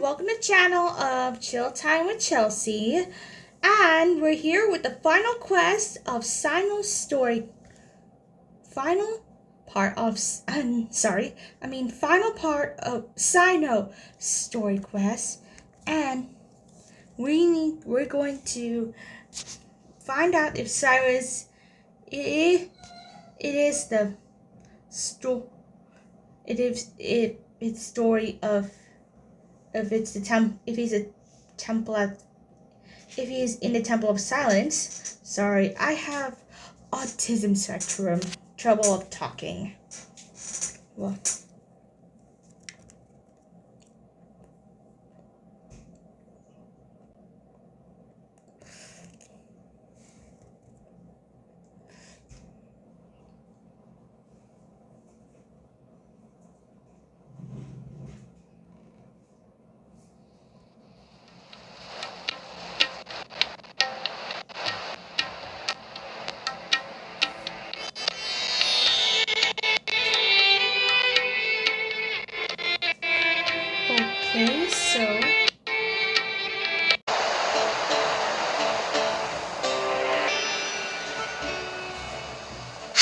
welcome to the channel of Chill Time with Chelsea. And we're here with the final quest of Cyno's story. Final part of Cyno story quest. And we're going to find out if Cyrus it's story of if he's in the Temple of Silence. Sorry, I have autism spectrum, trouble of talking. Well, okay, so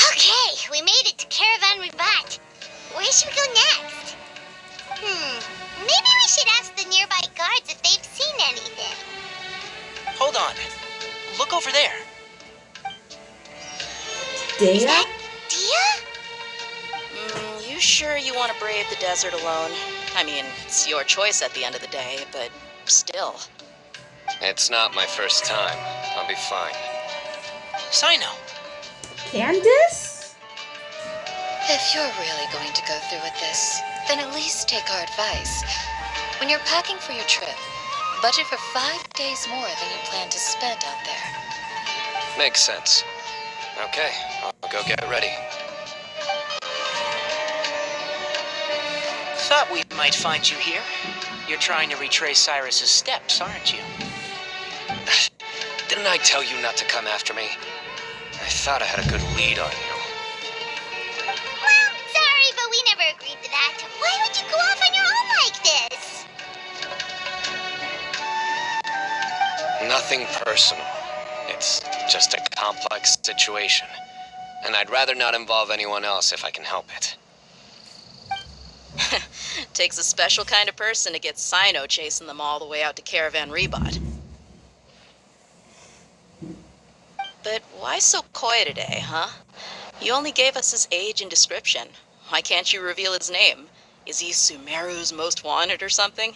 Okay, we made it to Caravan Rebat. Where should we go next? Maybe we should ask the nearby guards if they've seen anything. Hold on. Look over there. Is Data? that Dia? You sure you want to brave the desert alone? I mean, it's your choice at the end of the day, but still. It's not my first time. I'll be fine. Cyno. Candace? If you're really going to go through with this, then at least take our advice. When you're packing for your trip, budget for 5 days more than you plan to spend out there. Makes sense. Okay, I'll go get ready. Thought we might find you here. You're trying to retrace Cyrus's steps, aren't you? Didn't I tell you not to come after me? I thought I had a good lead on you. Well, sorry, but we never agreed to that. Why would you go off on your own like this? Nothing personal. It's just a complex situation. And I'd rather not involve anyone else if I can help it. Takes a special kind of person to get Cyno chasing them all the way out to Caravan Rebot. But why so coy today, huh? You only gave us his age and description. Why can't you reveal his name? Is he Sumeru's most wanted or something?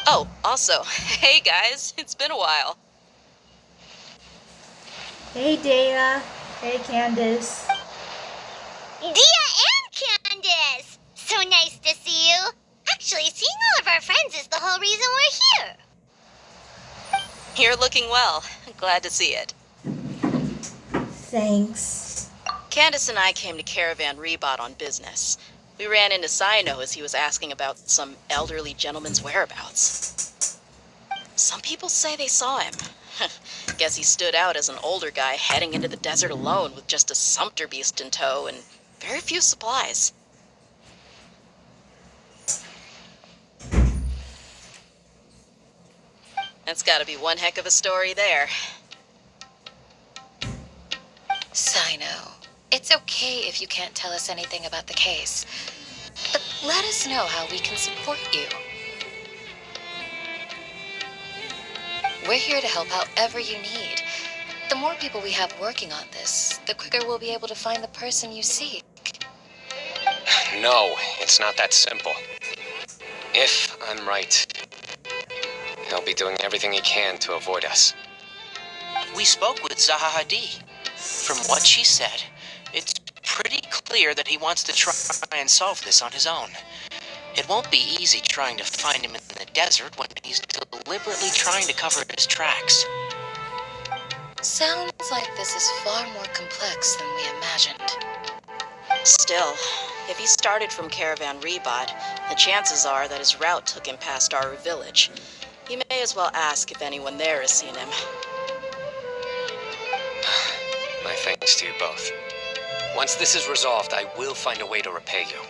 Oh, also, hey guys, it's been a while. Hey Data. Hey Candace. Dia and Candace! So nice to see you. Actually, seeing all of our friends is the whole reason we're here. You're looking well. Glad to see it. Thanks. Candace and I came to Caravan Rebot on business. We ran into Cyno as he was asking about some elderly gentleman's whereabouts. Some people say they saw him. Guess he stood out as an older guy heading into the desert alone with just a sumpter beast in tow and very few supplies. That's gotta be one heck of a story there. Cyno, it's okay if you can't tell us anything about the case. But let us know how we can support you. We're here to help however you need. The more people we have working on this, the quicker we'll be able to find the person you seek. No, it's not that simple. If I'm right, he'll be doing everything he can to avoid us. We spoke with Zaha Hadid. From what she said, it's pretty clear that he wants to try and solve this on his own. It won't be easy trying to find him in the desert when he's deliberately trying to cover his tracks. Sounds like this is far more complex than we imagined. Still, if he started from Caravan Rebot, the chances are that his route took him past our village. You may as well ask if anyone there has seen him. My thanks to you both. Once this is resolved, I will find a way to repay you.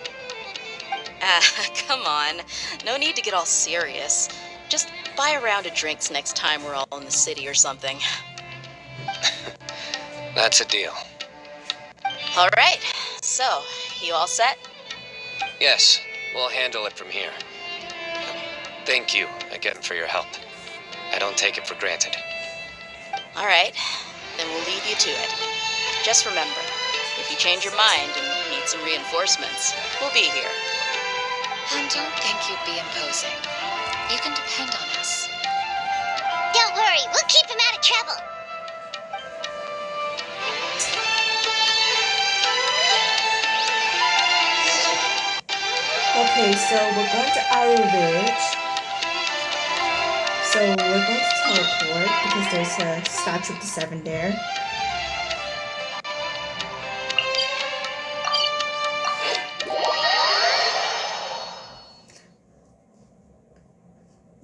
Come on. No need to get all serious. Just buy a round of drinks next time we're all in the city or something. That's a deal. All right. So, you all set? Yes, we'll handle it from here. Thank you again for your help. I don't take it for granted. All right. Then we'll leave you to it. Just remember, if you change your mind and need some reinforcements, we'll be here. And don't think you'd be imposing. You can depend on us. Don't worry, we'll keep him out of trouble. Okay, so we're going to our village. So we're going to teleport because there's a statue of the seven there.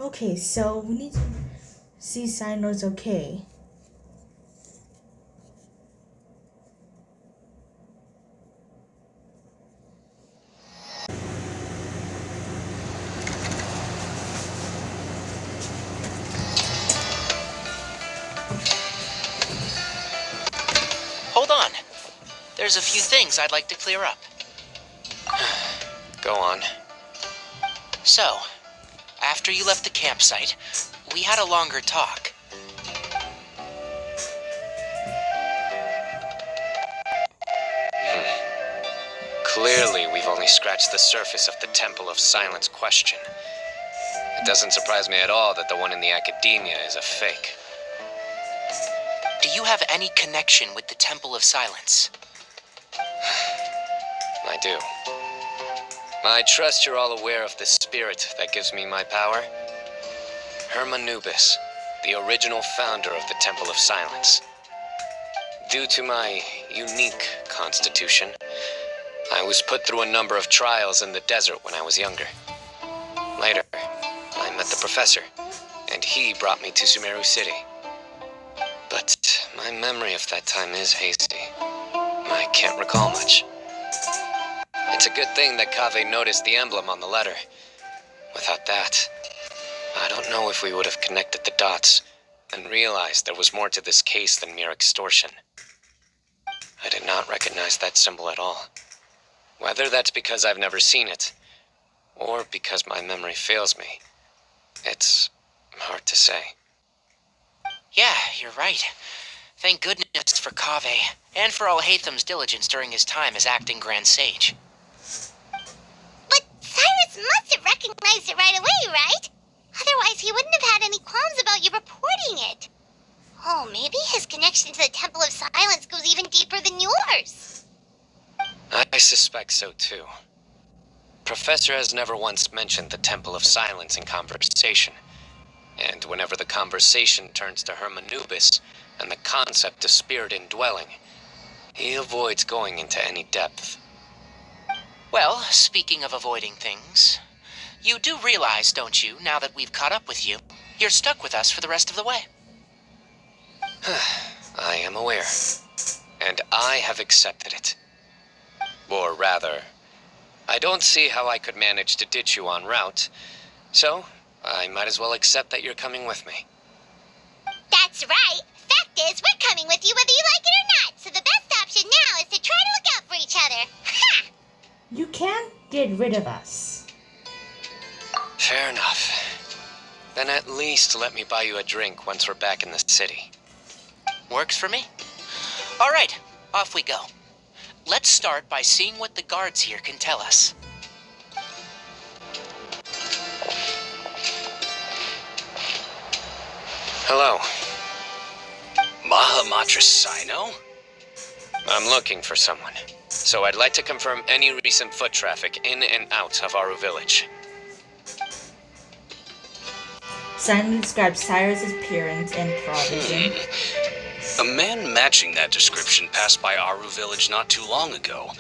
Okay, so we need to see Cyno's okay. Hold on. There's a few things I'd like to clear up. Go on. So, after you left the campsite, we had a longer talk. Clearly, we've only scratched the surface of the Temple of Silence question. It doesn't surprise me at all that the one in the academia is a fake. Do you have any connection with the Temple of Silence? I do. I trust you're all aware of the spirit that gives me my power. Hermanubis, the original founder of the Temple of Silence. Due to my unique constitution, I was put through a number of trials in the desert when I was younger. Later, I met the professor, and he brought me to Sumeru City. But my memory of that time is hasty. I can't recall much. It's a good thing that Kaveh noticed the emblem on the letter. Without that, I don't know if we would have connected the dots and realized there was more to this case than mere extortion. I did not recognize that symbol at all. Whether that's because I've never seen it, or because my memory fails me, it's hard to say. Yeah, you're right. Thank goodness for Kaveh, and for Alhatham's diligence during his time as acting Grand Sage. But Cyrus must have recognized it right away, right? Otherwise, he wouldn't have had any qualms about you reporting it. Oh, maybe his connection to the Temple of Silence goes even deeper than yours. I suspect so too. Professor has never once mentioned the Temple of Silence in conversation. And whenever the conversation turns to Hermanubis and the concept of spirit indwelling, he avoids going into any depth. Well, speaking of avoiding things, you do realize, don't you, now that we've caught up with you, you're stuck with us for the rest of the way? I am aware, and I have accepted it. Or rather, I don't see how I could manage to ditch you en route, so I might as well accept that you're coming with me. That's right. Fact is, we're coming with you whether you like it or not, so the best option now is to try to look out for each other. Ha! You can't get rid of us. Fair enough. Then at least let me buy you a drink once we're back in the city. Works for me. All right, off we go. Let's start by seeing what the guards here can tell us. Hello. Mahamatra Cyno? I'm looking for someone, so I'd like to confirm any recent foot traffic in and out of Aru Village. Simon describes Cyrus's appearance and provision. A man matching that description passed by Aru Village not too long ago.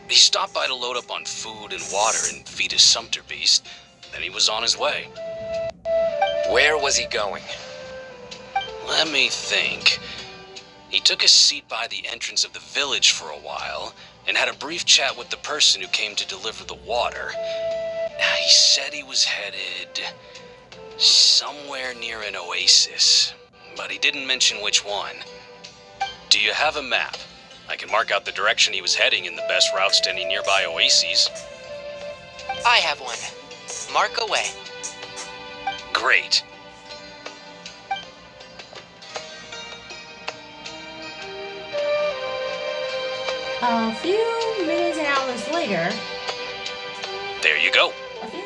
He stopped by to load up on food and water and feed his sumpter beast. Then he was on his way. Where was he going? Let me think. He took a seat by the entrance of the village for a while and had a brief chat with the person who came to deliver the water. He said he was headed somewhere near an oasis, but he didn't mention which one. Do you have a map? I can mark out the direction he was heading and the best routes to any nearby oases. I have one. Mark away. Great. A few minutes and hours later. There you go. A few.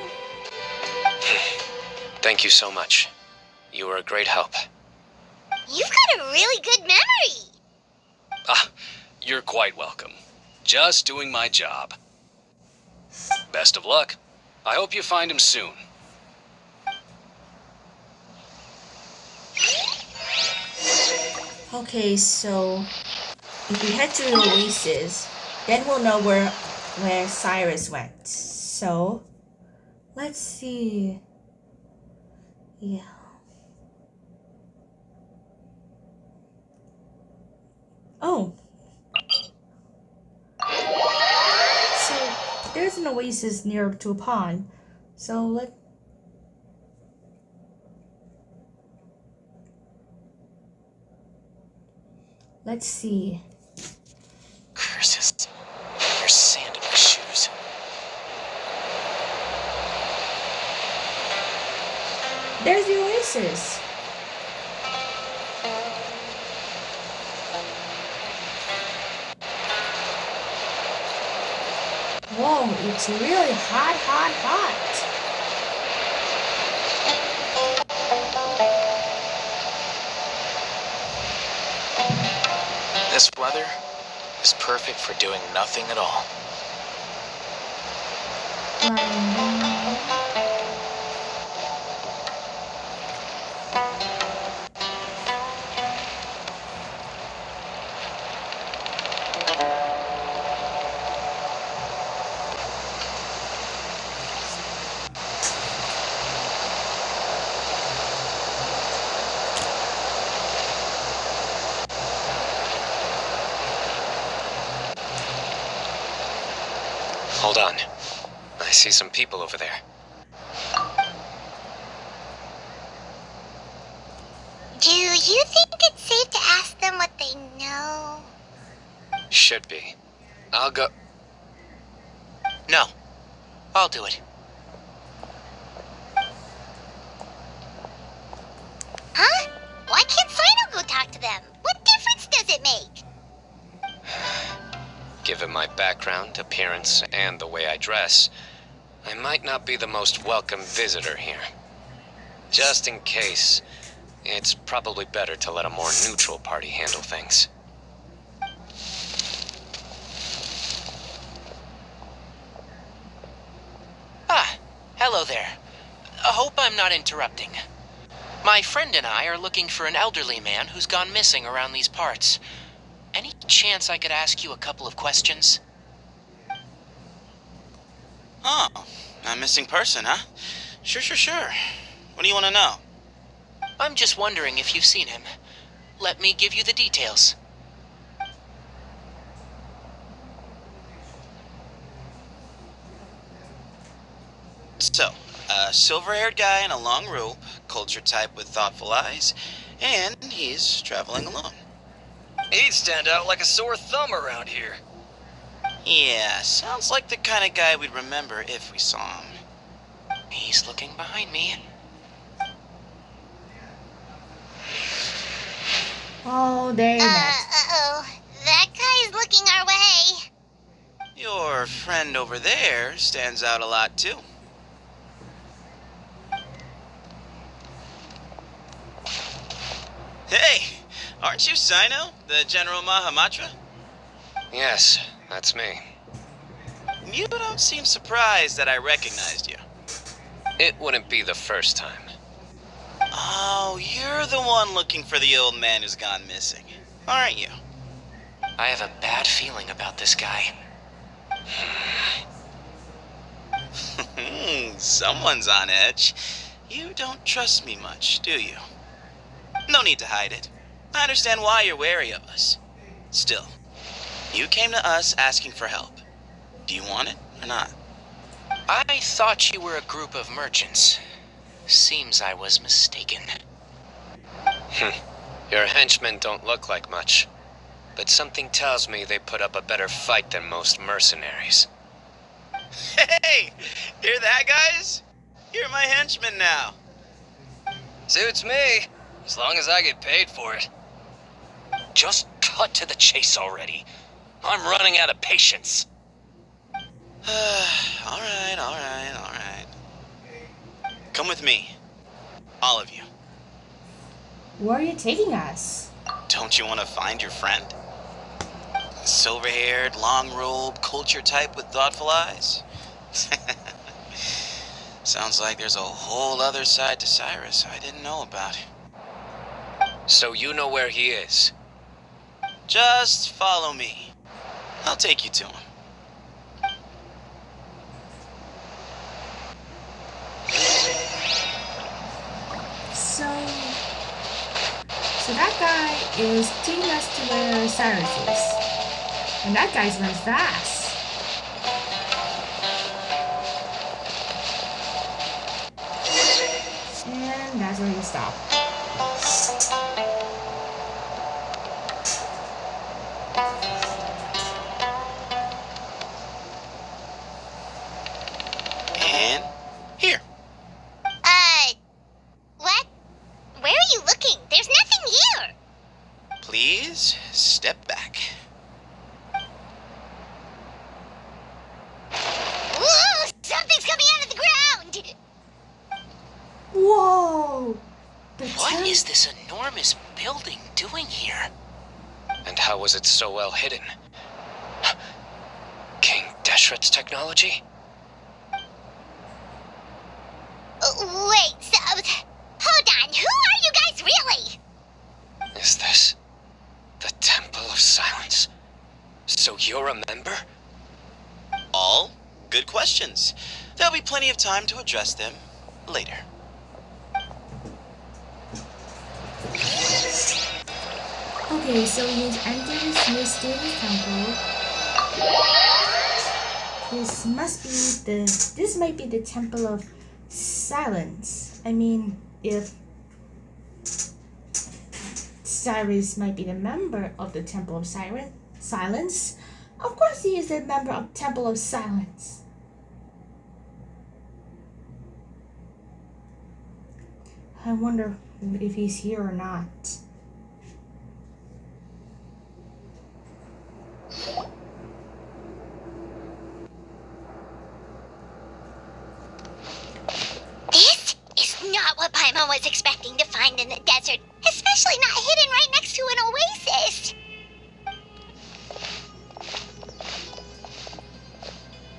Thank you so much. You were a great help. You've got a really good memory. Ah, you're quite welcome. Just doing my job. Best of luck. I hope you find him soon. Okay, so if we head to the oasis, then we'll know where Cyrus went. So let's see. Yeah. Oh. So there's an oasis near to a pond. So let's see. Curses. There's sand in my shoes. There's the oasis. Whoa, it's really hot, hot, hot. This weather is perfect for doing nothing at all. Hold on. I see some people over there. Do you think it's safe to ask them what they know? Should be. I'll go. No. I'll do it. Huh? Why can't Cyno go talk to them? What difference does it make? Given my background, appearance, and the way I dress, I might not be the most welcome visitor here. Just in case, it's probably better to let a more neutral party handle things. Ah, hello there. I hope I'm not interrupting. My friend and I are looking for an elderly man who's gone missing around these parts. Any chance I could ask you a couple of questions? Oh, a missing person, huh? Sure. What do you want to know? I'm just wondering if you've seen him. Let me give you the details. So, a silver-haired guy in a long robe, culture type with thoughtful eyes, and he's traveling alone. He'd stand out like a sore thumb around here. Yeah, sounds like the kind of guy we'd remember if we saw him. He's looking behind me. Oh, they met. Uh-oh. That guy's looking our way. Your friend over there stands out a lot, too. Hey, aren't you Cyno, the General Mahamatra? Yes, that's me. You don't seem surprised that I recognized you. It wouldn't be the first time. Oh, you're the one looking for the old man who's gone missing, aren't you? I have a bad feeling about this guy. Someone's on edge. You don't trust me much, do you? No need to hide it. I understand why you're wary of us. Still, you came to us asking for help. Do you want it or not? I thought you were a group of merchants. Seems I was mistaken. Your henchmen don't look like much, but something tells me they put up a better fight than most mercenaries. Hey! Hear that, guys? You're my henchmen now. Suits me, as long as I get paid for it. Just cut to the chase already. I'm running out of patience. All right. Come with me. All of you. Where are you taking us? Don't you want to find your friend? Silver-haired, long-robed, culture type with thoughtful eyes? Sounds like there's a whole other side to Cyrus I didn't know about. So you know where he is? Just follow me. I'll take you to him. So that guy is taking us to where Cyrus is. And that guy's runs fast. And that's where you stop. And here. What? Where are you looking? There's nothing here. Please step back. Whoa! Something's coming out of the ground! Whoa! What is this enormous building doing here? And how was it so well hidden? King Deshret's technology? Wait, so... Hold on, who are you guys really? Is this the Temple of Silence? So you're a member? All good questions. There'll be plenty of time to address them later. Okay, so he's entered this mysterious temple. This might be the Temple of Silence. I mean, if Cyrus might be the member of the Temple of Silence, of course he is a member of Temple of Silence. I wonder if he's here or not. This is not what Paimon was expecting to find in the desert, especially not hidden right next to an oasis.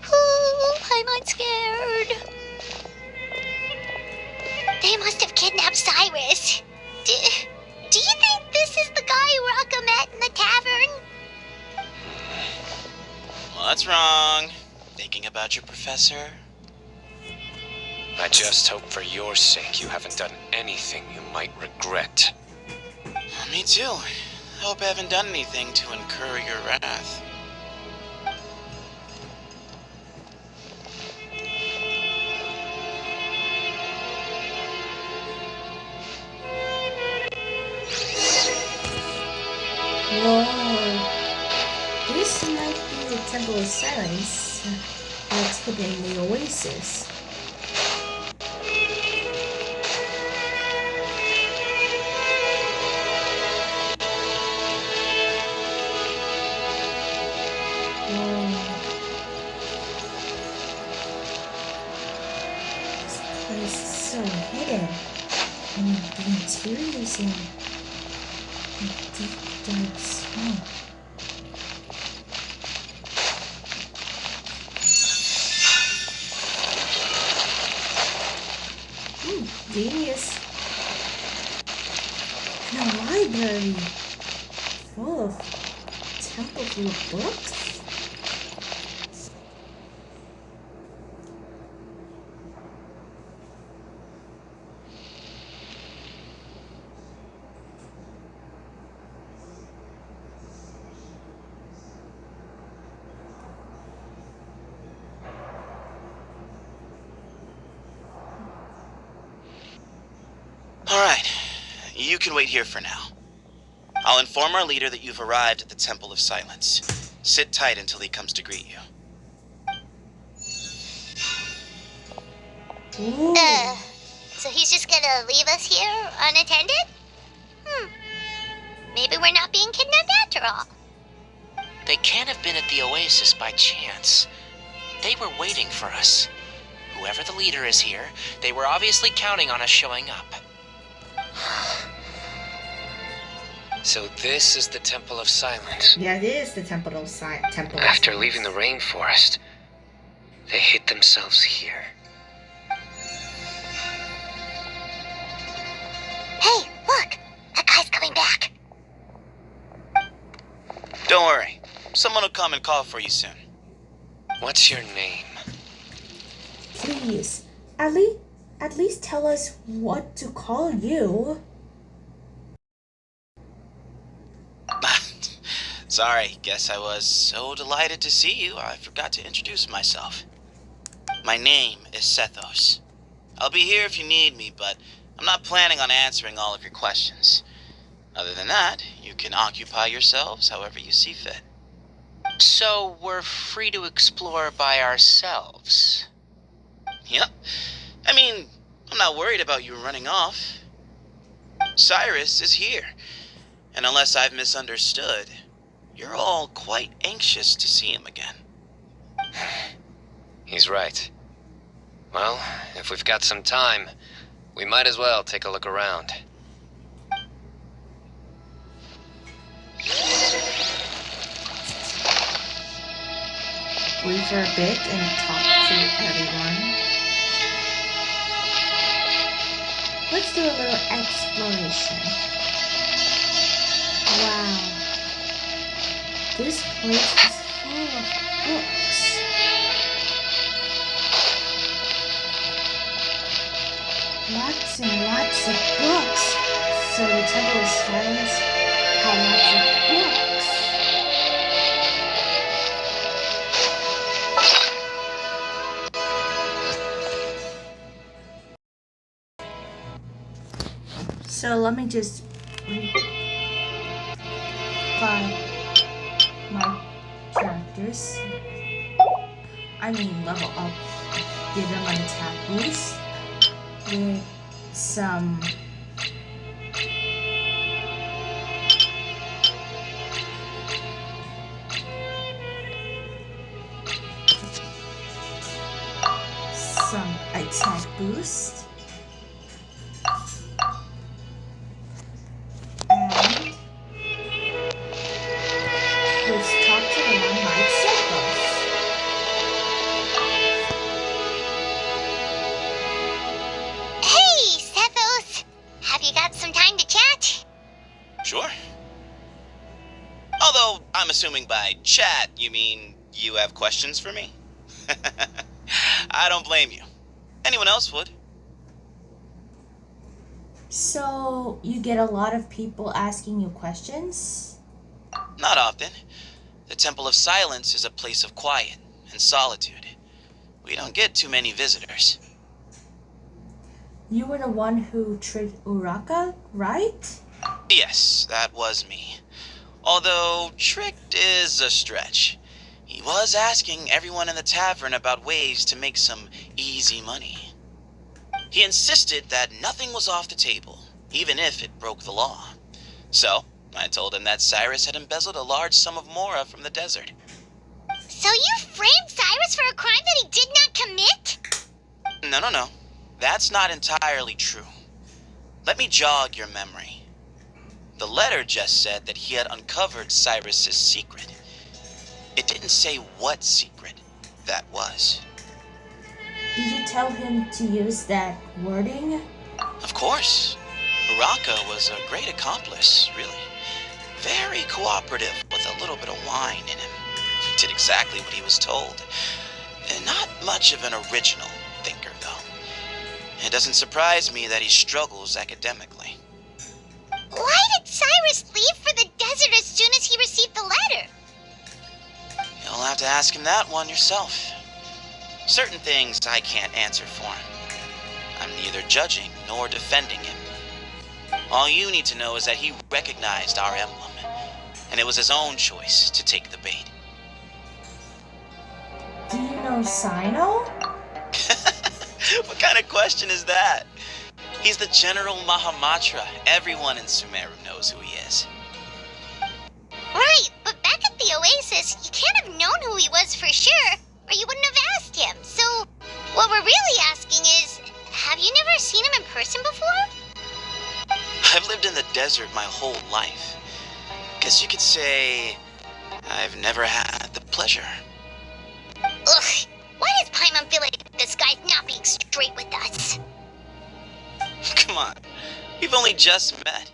Ooh, Paimon's scared. They must have kidnapped Cyrus. Do you think this is the guy Rocca met in the tavern? What's wrong? Thinking about your professor? I just hope for your sake you haven't done anything you might regret. Me too. I hope I haven't done anything to incur your wrath. Whoa. This might be the Temple of Silence that's hidden in the oasis. This is so hidden. And the interior is in a deep dark swamp. Genius. And a library full of temple full of books. Alright, you can wait here for now. I'll inform our leader that you've arrived at the Temple of Silence. Sit tight until he comes to greet you. Ooh. So he's just gonna leave us here unattended? Maybe we're not being kidnapped after all. They can't have been at the Oasis by chance. They were waiting for us. Whoever the leader is here, they were obviously counting on us showing up. So this is the Temple of Silence. Yeah, it is the Temple of Silence. After leaving the rainforest, they hid themselves here. Hey, look! That guy's coming back. Don't worry. Someone will come and call for you soon. What's your name? Please, at least tell us what to call you. Sorry, guess I was so delighted to see you, I forgot to introduce myself. My name is Sethos. I'll be here if you need me, but I'm not planning on answering all of your questions. Other than that, you can occupy yourselves however you see fit. So we're free to explore by ourselves. Yep. I mean, I'm not worried about you running off. Cyrus is here, and unless I've misunderstood, you're all quite anxious to see him again. He's right. Well, if we've got some time, we might as well take a look around. Wait for a bit and talk to everyone. Let's do a little exploration. Wow. This place is full of books. Lots and lots of books. So the Temple of Silence have lots of books. So let me just buy my characters. I mean level up. Give them an attack boost with some attack boost. Let's talk to the one like circles. Hey, Sethos! Have you got some time to chat? Sure. Although, I'm assuming by chat, you mean you have questions for me? I don't blame you. Anyone else would. So, you get a lot of people asking you questions? Not often. The Temple of Silence is a place of quiet and solitude. We don't get too many visitors. You were the one who tricked Uraka, right? Yes, that was me. Although, tricked is a stretch. He was asking everyone in the tavern about ways to make some easy money. He insisted that nothing was off the table, even if it broke the law. So, I told him that Cyrus had embezzled a large sum of mora from the desert. So you framed Cyrus for a crime that he did not commit? No. That's not entirely true. Let me jog your memory. The letter just said that he had uncovered Cyrus's secret. It didn't say what secret that was. Did you tell him to use that wording? Of course. Uraka was a great accomplice, really. Very cooperative with a little bit of wine in him. Did exactly what he was told. Not much of an original thinker, though. It doesn't surprise me that he struggles academically. Why did Cyrus leave for the desert as soon as he received the letter? You'll have to ask him that one yourself. Certain things I can't answer for him. I'm neither judging nor defending him. All you need to know is that he recognized our emblem, and it was his own choice to take the bait. Do you know Cyno? What kind of question is that? He's the General Mahamatra. Everyone in Sumeru knows who he is. Right, but back at the Oasis, you can't have known who he was for sure, or you wouldn't have asked him. So, what we're really asking is, have you never seen him in person before? I've lived in the desert my whole life. Guess you could say I've never had the pleasure. Ugh, why does Paimon feel like this guy's not being straight with us? Come on, we've only just met.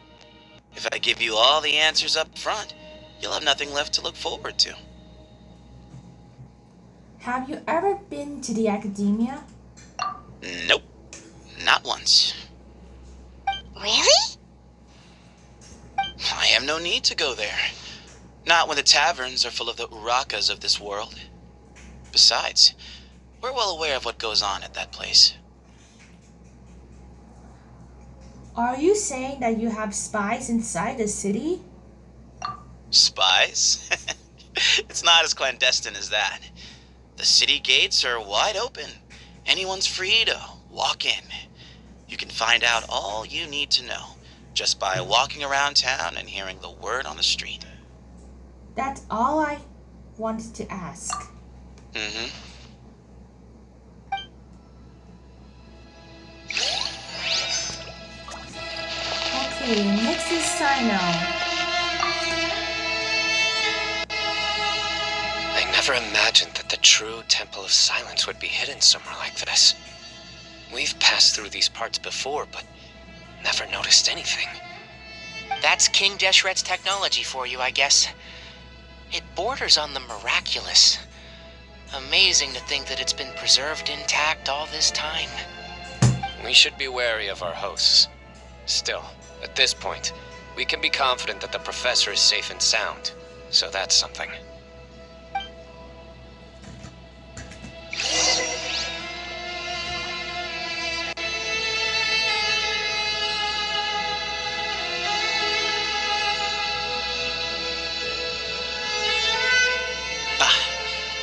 If I give you all the answers up front, you'll have nothing left to look forward to. Have you ever been to the academia? Nope, not once. Really? I have no need to go there. Not when the taverns are full of the urakas of this world. Besides, we're well aware of what goes on at that place. Are you saying that you have spies inside the city? Spies? It's not as clandestine as that. The city gates are wide open. Anyone's free to walk in. You can find out all you need to know just by walking around town and hearing the word on the street. That's all I wanted to ask. Mm-hmm. Okay, next is Cyno. I never imagined that the true Temple of Silence would be hidden somewhere like this. We've passed through these parts before, but never noticed anything. That's King Deshret's technology for you, I guess. It borders on the miraculous. Amazing to think that it's been preserved intact all this time. We should be wary of our hosts. Still, at this point, we can be confident that the professor is safe and sound, so that's something.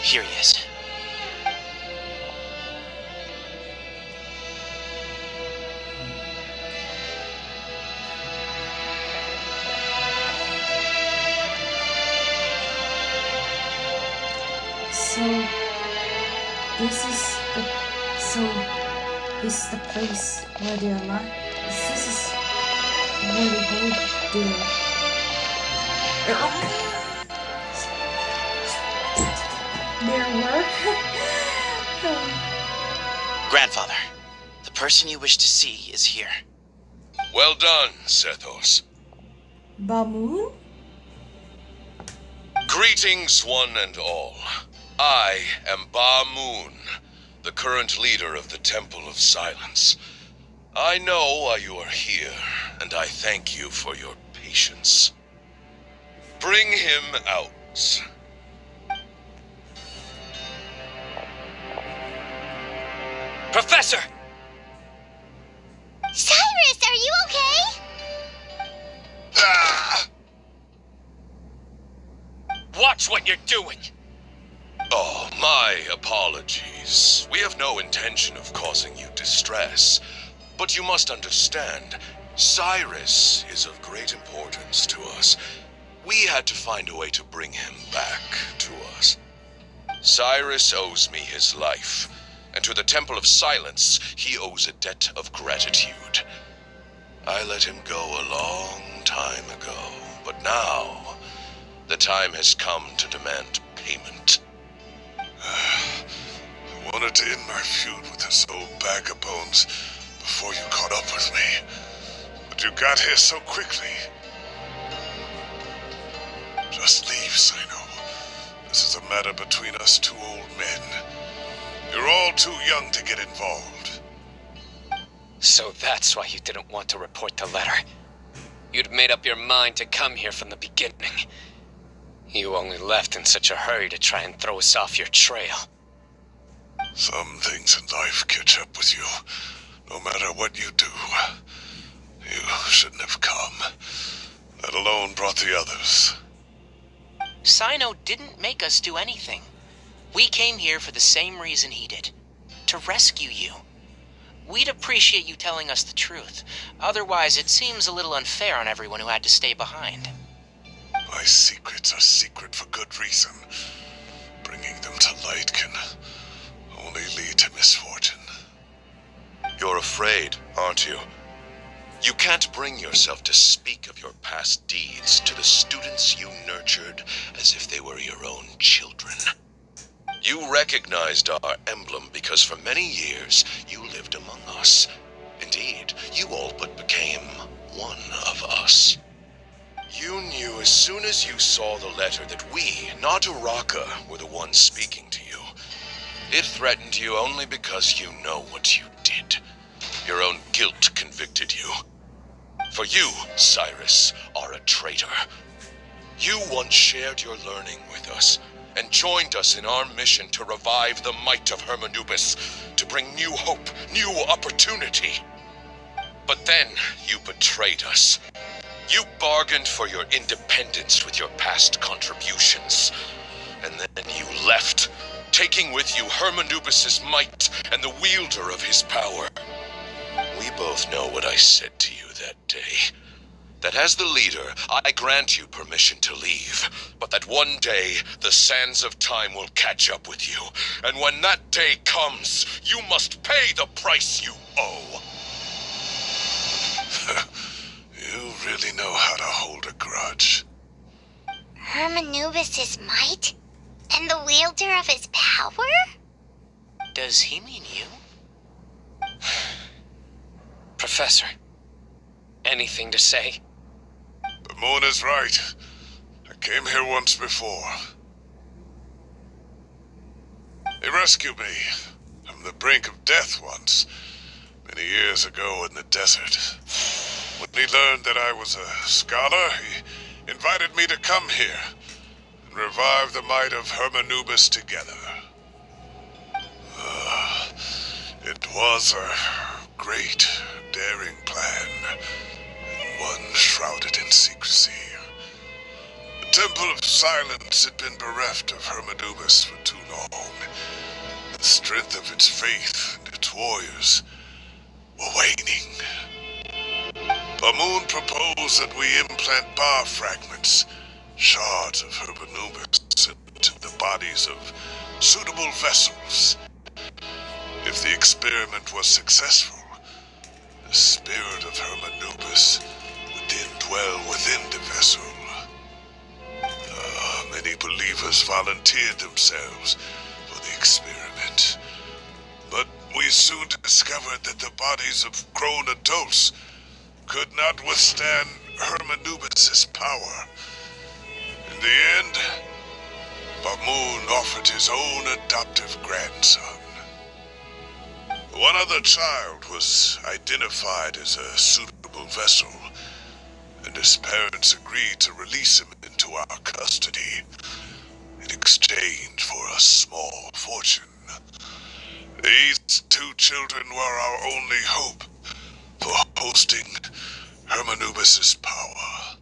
Here he is. This is the place where they're alive. This is where they hold their work. Grandfather, the person you wish to see is here. Well done, Sethos. Bamoon? Greetings, one and all. I am Ba Moon, the current leader of the Temple of Silence. I know why you are here, and I thank you for your patience. Bring him out. Professor! Cyrus, are you okay? Ah! Watch what you're doing! Oh, my apologies. We have no intention of causing you distress. But you must understand, Cyrus is of great importance to us. We had to find a way to bring him back to us. Cyrus owes me his life, and to the Temple of Silence, he owes a debt of gratitude. I let him go a long time ago, but now the time has come to demand payment. I wanted to end my feud with this old bag of bones before you caught up with me, but you got here so quickly. Just leave, Cyno. This is a matter between us two old men. You're all too young to get involved. So that's why you didn't want to report the letter. You'd made up your mind to come here from the beginning. You only left in such a hurry to try and throw us off your trail. Some things in life catch up with you, no matter what you do. You shouldn't have come, let alone brought the others. Cyno didn't make us do anything. We came here for the same reason he did. To rescue you. We'd appreciate you telling us the truth. Otherwise, it seems a little unfair on everyone who had to stay behind. My secrets are secret for good reason. Bringing them to light can only lead to misfortune. You're afraid, aren't you? You can't bring yourself to speak of your past deeds to the students you nurtured as if they were your own children. You recognized our emblem because for many years you lived among us. Indeed, you all but became one of us. You knew as soon as you saw the letter that we, not Uraka, were the ones speaking to you. It threatened you only because you know what you did. Your own guilt convicted you. For you, Cyrus, are a traitor. You once shared your learning with us, and joined us in our mission to revive the might of Hermanubis, to bring new hope, new opportunity. But then you betrayed us. You bargained for your independence with your past contributions. And then you left, taking with you Hermanubis' might and the wielder of his power. We both know what I said to you that day. That as the leader, I grant you permission to leave, but that one day the sands of time will catch up with you. And when that day comes, you must pay the price you owe. You really know how to hold a grudge. Hermanubis' might? And the wielder of his power? Does he mean you? Professor, anything to say? The moon is right. I came here once before. He rescued me from the brink of death once, many years ago in the desert. When he learned that I was a scholar, he invited me to come here and revive the might of Hermanubis together. It was a great, daring plan, and one shrouded in secrecy. The Temple of Silence had been bereft of Hermanubis for too long. The strength of its faith and its warriors were waning. Bamoon proposed that we implant bar fragments, shards of Hermanubis, into the bodies of suitable vessels. If the experiment was successful, the spirit of Hermanubis would then dwell within the vessel. Many believers volunteered themselves for the experiment, but we soon discovered that the bodies of grown adults could not withstand Hermanubis' power. In the end, Bamoon offered his own adoptive grandson. One other child was identified as a suitable vessel, and his parents agreed to release him into our custody in exchange for a small fortune. These two children were our only hope for hosting Hermanubis' power.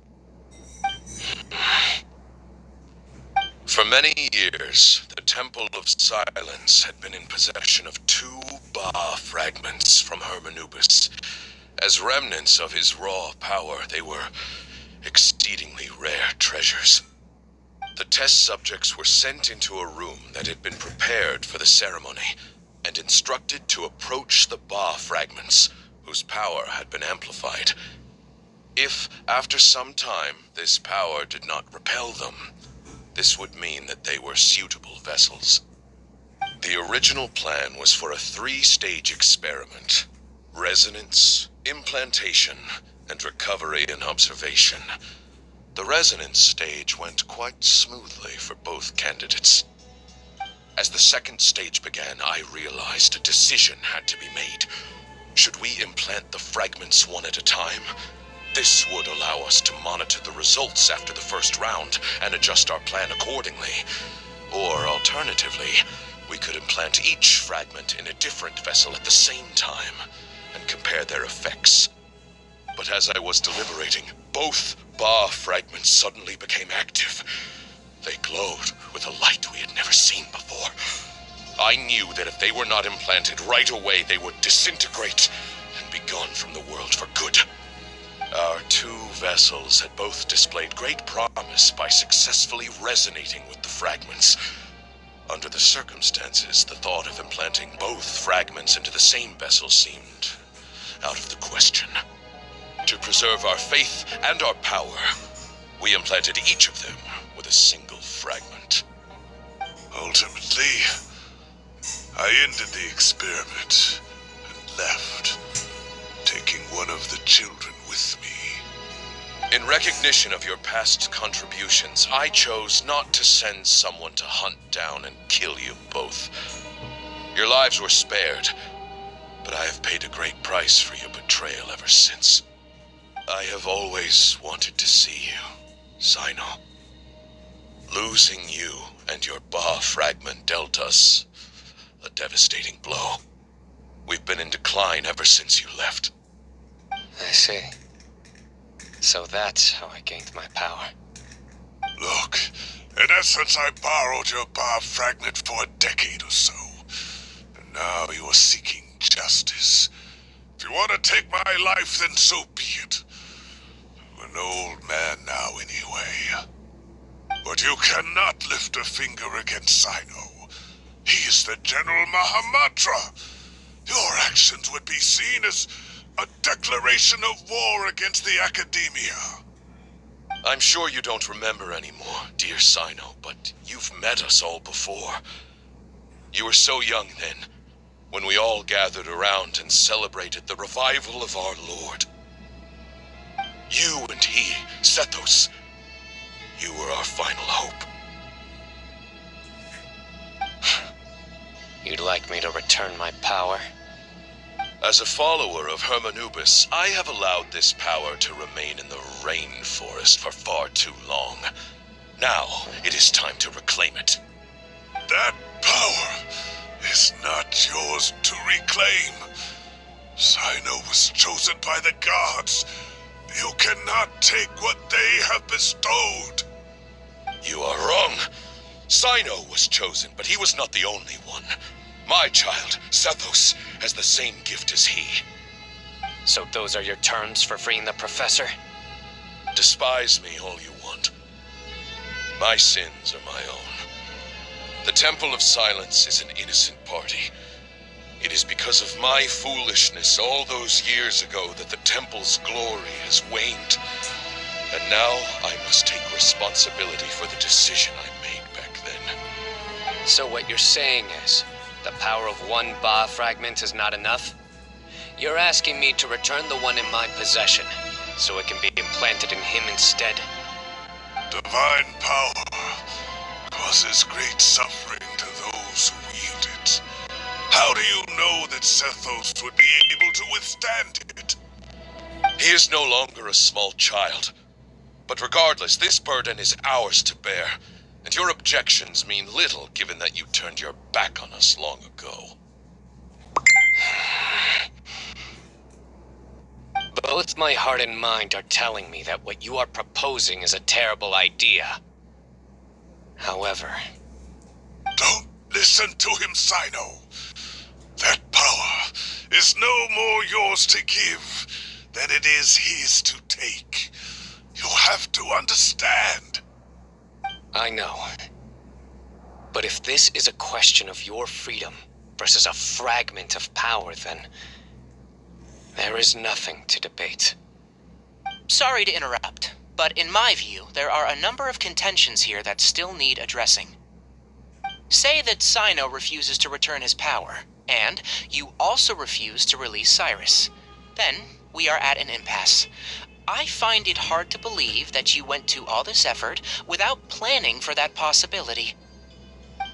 For many years, the Temple of Silence had been in possession of 2 Ba fragments from Hermanubis. As remnants of his raw power, they were exceedingly rare treasures. The test subjects were sent into a room that had been prepared for the ceremony, and instructed to approach the Ba fragments, whose power had been amplified. If, after some time, this power did not repel them, this would mean that they were suitable vessels. The original plan was for a 3-stage experiment: resonance, implantation, and recovery and observation. The resonance stage went quite smoothly for both candidates. As the 2nd stage began, I realized a decision had to be made. Should we implant the fragments one at a time? This would allow us to monitor the results after the first round and adjust our plan accordingly. Or alternatively, we could implant each fragment in a different vessel at the same time and compare their effects. But as I was deliberating, both bar fragments suddenly became active. They glowed with a light we had never seen before. I knew that if they were not implanted right away, they would disintegrate and be gone from the world for good. Our two vessels had both displayed great promise by successfully resonating with the fragments. Under the circumstances, the thought of implanting both fragments into the same vessel seemed out of the question. To preserve our faith and our power, we implanted each of them with a single fragment. Ultimately, I ended the experiment and left, taking one of the children with me. In recognition of your past contributions, I chose not to send someone to hunt down and kill you both. Your lives were spared, but I have paid a great price for your betrayal ever since. I have always wanted to see you, Cyno. Losing you and your Ba fragment dealt us a devastating blow. We've been in decline ever since you left. I see. So that's how I gained my power. Look, in essence, I borrowed your Ba fragment for a decade or so. And now you are seeking justice. If you want to take my life, then so be it. I'm an old man now anyway. But you cannot lift a finger against Cyno. He is the General Mahamatra. Your actions would be seen as a declaration of war against the Academia. I'm sure you don't remember anymore, dear Cyno, but you've met us all before. You were so young then, when we all gathered around and celebrated the revival of our Lord. You and he, Sethos, you were our final hope. You'd like me to return my power? As a follower of Hermanubis, I have allowed this power to remain in the rainforest for far too long. Now, it is time to reclaim it. That power is not yours to reclaim. Cyno was chosen by the gods. You cannot take what they have bestowed. You are wrong. Cyno was chosen, but he was not the only one. My child, Sethos, has the same gift as he. So those are your terms for freeing the professor? Despise me all you want. My sins are my own. The Temple of Silence is an innocent party. It is because of my foolishness all those years ago that the Temple's glory has waned. And now I must take responsibility for the decision I made back then. So what you're saying is, the power of one Ba fragment is not enough? You're asking me to return the one in my possession, so it can be implanted in him instead? Divine power causes great suffering to those who wield it. How do you know that Sethos would be able to withstand it? He is no longer a small child. But regardless, this burden is ours to bear. And your objections mean little given that you turned your back on us long ago. Both my heart and mind are telling me that what you are proposing is a terrible idea. However... Don't listen to him, Cyno. That power is no more yours to give than it is his to take. You have to understand. I know. But if this is a question of your freedom versus a fragment of power, then there is nothing to debate. Sorry to interrupt, but in my view, there are a number of contentions here that still need addressing. Say that Cyno refuses to return his power, and you also refuse to release Cyrus. Then we are at an impasse. I find it hard to believe that you went to all this effort without planning for that possibility.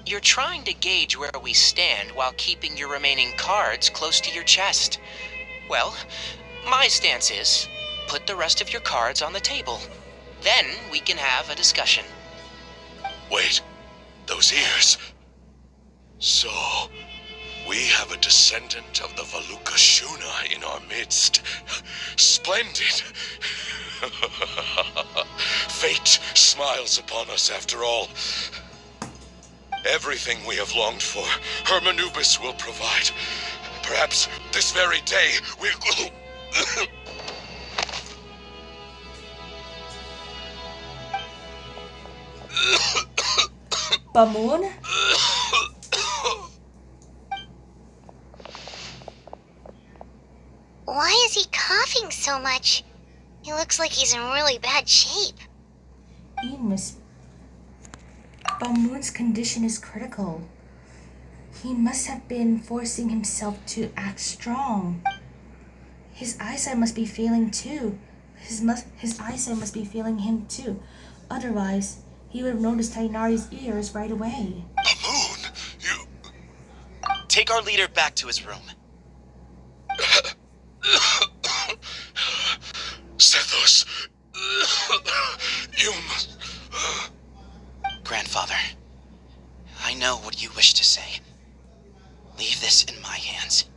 You're trying to gauge where we stand while keeping your remaining cards close to your chest. Well, my stance is, put the rest of your cards on the table. Then we can have a discussion. Wait, those ears. So, we have a descendant of the Valuka Shuna in our midst. Splendid. splendid. Fate smiles upon us after all. Everything we have longed for, Hermanubis will provide. Perhaps this very day we'll... Bamoon? Why is he coughing so much? He looks like he's in really bad shape. Bamoon's condition is critical. He must have been forcing himself to act strong. His eyesight must be failing too. His eyesight must be failing him too. Otherwise, he would have noticed Tainari's ears right away. Bamoon, you... Take our leader back to his room. Sethos, you must... Grandfather, I know what you wish to say. Leave this in my hands.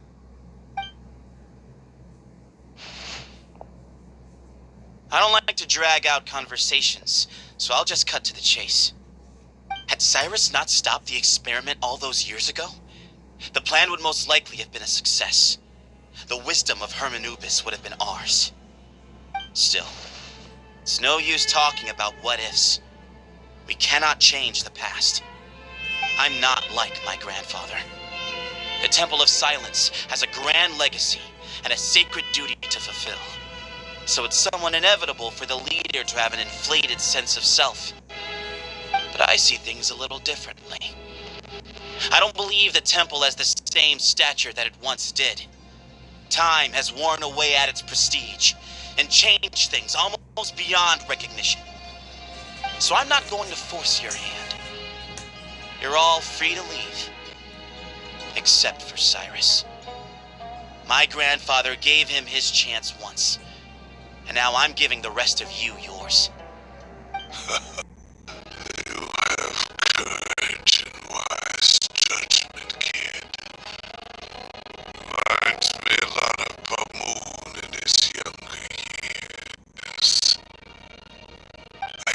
I don't like to drag out conversations, so I'll just cut to the chase. Had Cyrus not stopped the experiment all those years ago, the plan would most likely have been a success. The wisdom of Hermanubis would have been ours. Still, it's no use talking about what-ifs. We cannot change the past. I'm not like my grandfather. The Temple of Silence has a grand legacy and a sacred duty to fulfill. So it's somewhat inevitable for the leader to have an inflated sense of self. But I see things a little differently. I don't believe the temple has the same stature that it once did. Time has worn away at its prestige and changed things almost beyond recognition. So I'm not going to force your hand. You're all free to leave. Except for Cyrus. My grandfather gave him his chance once. And now I'm giving the rest of you yours. You have courage and wise judgment, kid. Reminds me a lot of Bamoon in his younger years. I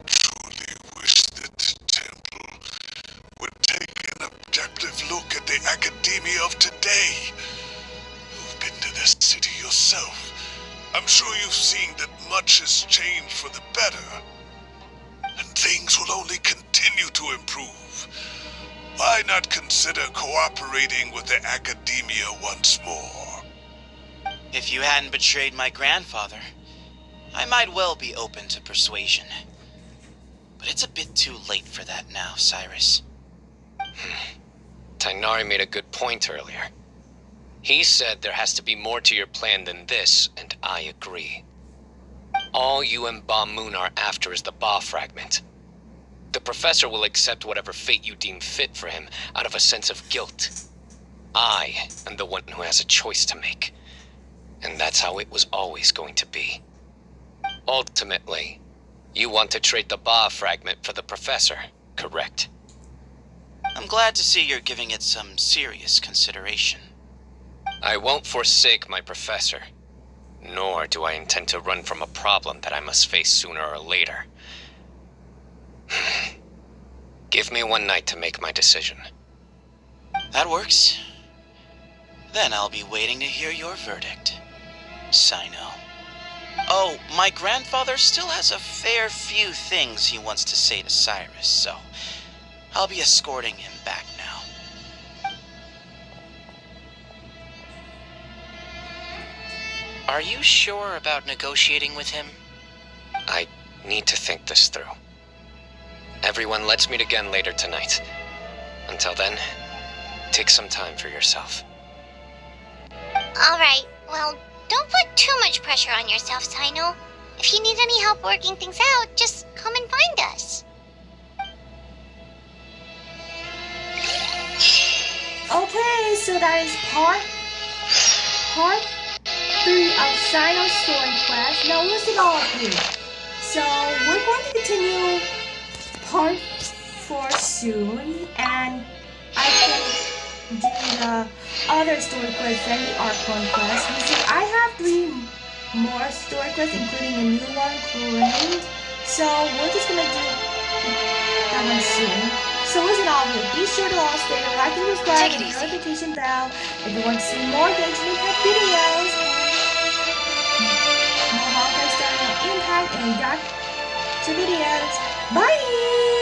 truly wish that the temple would take an objective look at the academia of today. You've been to this city yourself. I'm sure you've seen that much has changed for the better. And things will only continue to improve. Why not consider cooperating with the academia once more? If you hadn't betrayed my grandfather, I might well be open to persuasion. But it's a bit too late for that now, Cyrus. Tainari made a good point earlier. He said there has to be more to your plan than this, and I agree. All you and Bamoon are after is the Ba fragment. The professor will accept whatever fate you deem fit for him out of a sense of guilt. I am the one who has a choice to make. And that's how it was always going to be. Ultimately, you want to trade the Ba fragment for the professor, correct? I'm glad to see you're giving it some serious consideration. I won't forsake my professor, nor do I intend to run from a problem that I must face sooner or later. Give me one night to make my decision. That works. Then I'll be waiting to hear your verdict, Cyno. Oh, my grandfather still has a fair few things he wants to say to Cyrus, so I'll be escorting him back now. Are you sure about negotiating with him? I need to think this through. Everyone, let's meet again later tonight. Until then, take some time for yourself. Alright, well, don't put too much pressure on yourself, Cyno. If you need any help working things out, just come and find us. Okay, so that is part 3 of Cyno's story quest. Now listen all of you. So we're going to continue part 4 soon, and I can do the other story quests than the Archon quest. You see, I have 3 more story quests, including a new one, Claimed. So we're just gonna do that one soon. So listen all of you, be sure to all stay like and subscribe Take it and easy. notification bell if you want to see more Genshin Impact videos and more Honkai Star Impact and Gacha videos. Bye!